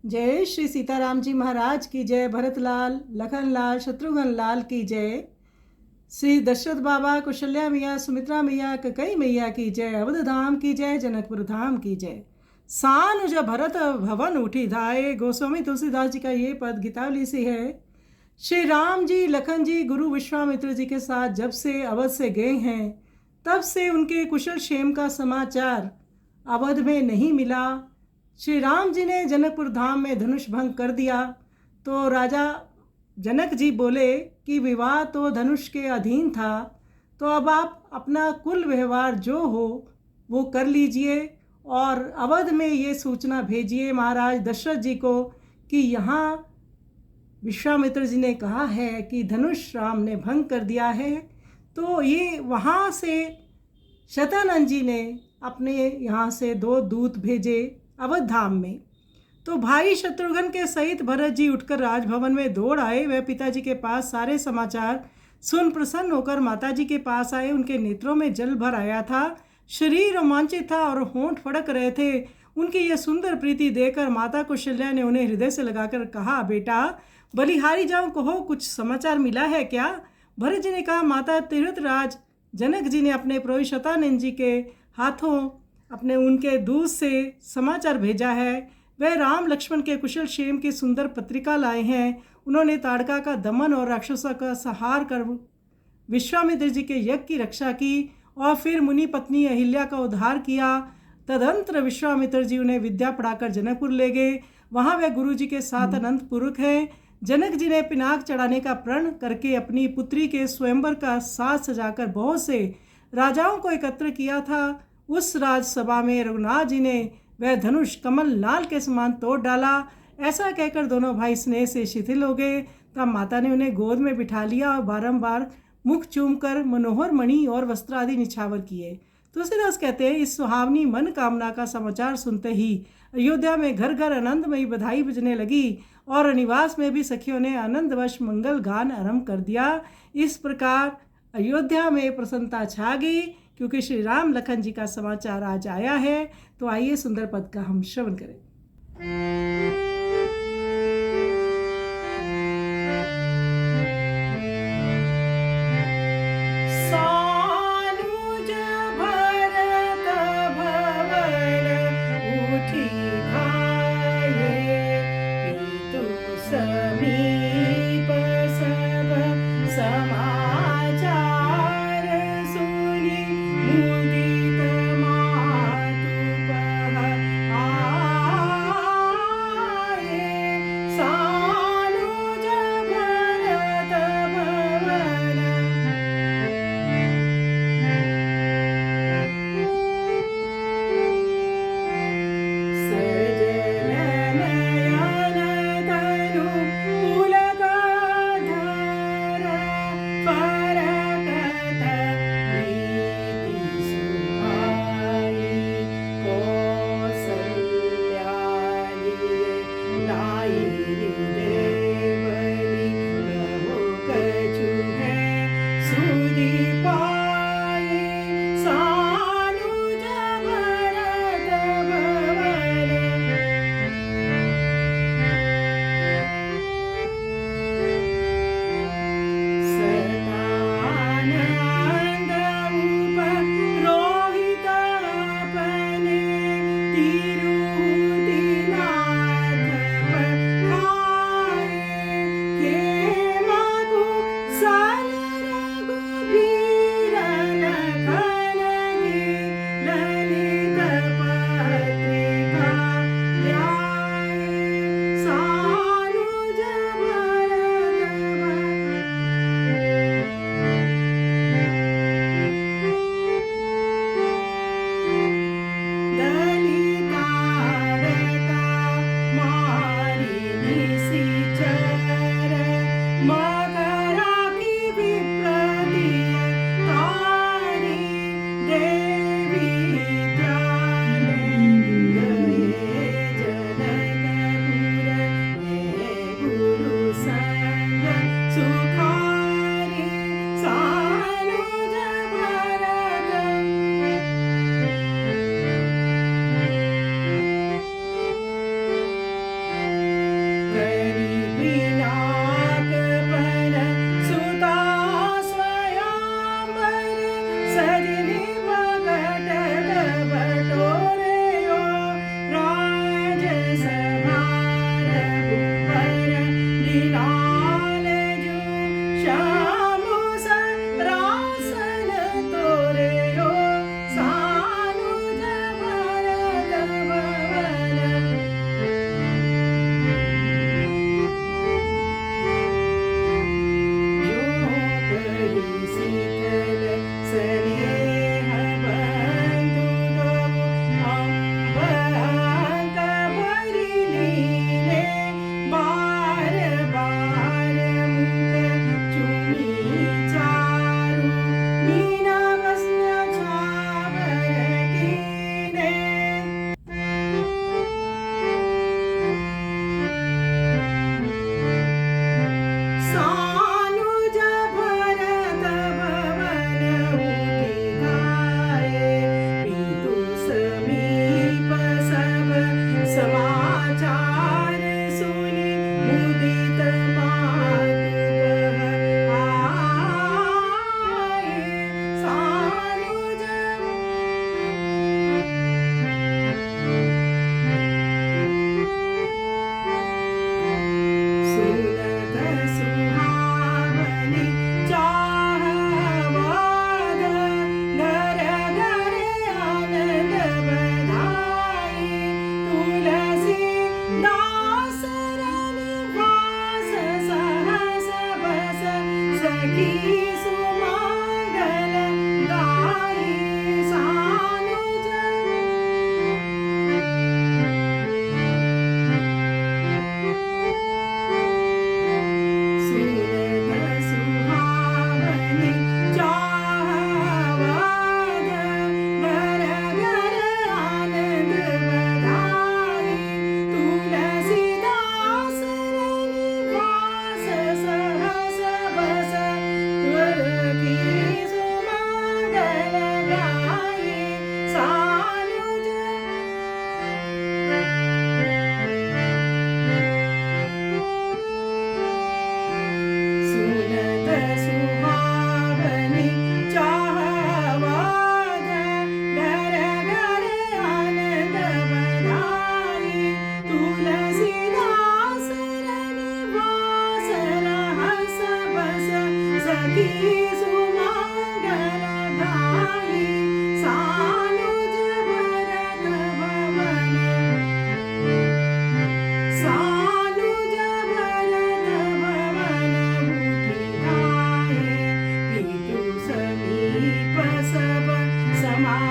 जय श्री सीताराम जी महाराज की जय। भरत लाल, लखन लाल, शत्रुघ्न लाल की जय। श्री दशरथ बाबा, कौशल्या मैया, सुमित्रा मैया, ककई मैया की जय। अवध धाम की जय, जनकपुर धाम की जय। सानुज भरत भवन उठी धाये। गोस्वामी तुलसीदास जी का ये पद गीतावली से है। श्री राम जी, लखन जी गुरु विश्वामित्र जी के साथ जब से अवध से गए हैं, तब से उनके कुशल क्षेम का समाचार अवध में नहीं मिला। श्री राम जी ने जनकपुर धाम में धनुष भंग कर दिया तो राजा जनक जी बोले कि विवाह तो धनुष के अधीन था, तो अब आप अपना कुल व्यवहार जो हो वो कर लीजिए और अवध में ये सूचना भेजिए महाराज दशरथ जी को कि यहाँ विश्वामित्र जी ने कहा है कि धनुष राम ने भंग कर दिया है। तो ये वहाँ से शतानंद जी ने अपने यहाँ से 2 दूत भेजे अवध धाम में। तो भाई शत्रुघ्न के सहित भरत जी उठकर राजभवन में दौड़ आए। वह पिताजी के पास सारे समाचार सुन प्रसन्न होकर माताजी के पास आए। उनके नेत्रों में जल भर आया था, शरीर रोमांचित था और होंठ फड़क रहे थे। उनकी यह सुंदर प्रीति देखकर माता कौशल्या ने उन्हें हृदय से लगाकर कहा, बेटा बलिहारी जाऊं, कहो कुछ समाचार मिला है क्या? भरत जी ने कहा, माता तीर्थराज जनक जी ने अपने प्रभु शतानंद जी के हाथों अपने उनके दूत से समाचार भेजा है। वह राम लक्ष्मण के कुशल क्षेम की सुंदर पत्रिका लाए हैं। उन्होंने ताड़का का दमन और राक्षसों का संहार कर विश्वामित्र जी के यज्ञ की रक्षा की और फिर मुनि पत्नी अहिल्या का उद्धार किया। तदंतर विश्वामित्र जी उन्हें विद्या पढ़ाकर जनकपुर ले गए। वहाँ वे गुरु जी के साथ अनंत पुरुष हैं। जनक जी ने पिनाक चढ़ाने का प्रण करके अपनी पुत्री के स्वयंवर का साज सजाकर बहुत से राजाओं को एकत्र किया था। उस राजसभा में रघुनाथ जी ने वह धनुष कमल लाल के समान तोड़ डाला। ऐसा कहकर दोनों भाई स्नेह से शिथिल हो गए। तब माता ने उन्हें गोद में बिठा लिया और बारंबार मुख चूमकर मनोहर मणि और वस्त्र आदि निछावर किए। तुलसीदास कहते हैं, इस सुहावनी मन कामना का समाचार सुनते ही अयोध्या में घर घर आनंदमयी बधाई बजने लगी और निवास में भी सखियों ने आनंदवश मंगल गान आरंभ कर दिया। इस प्रकार अयोध्या में प्रसन्नता छा गई क्योंकि श्री राम लखन जी का समाचार आज आया है। तो आइए सुंदर पद का हम श्रवण करें। सानुज भरत भवन उठी धाये। पितु समीप सब समाचार सुनी मुदित मातु तुलसीदास रनिवास रहस बस सखी सुमंगल गाई सानुज भरत भवन सानुज भरत भवन मुखि गाए पितु समीप सब समाये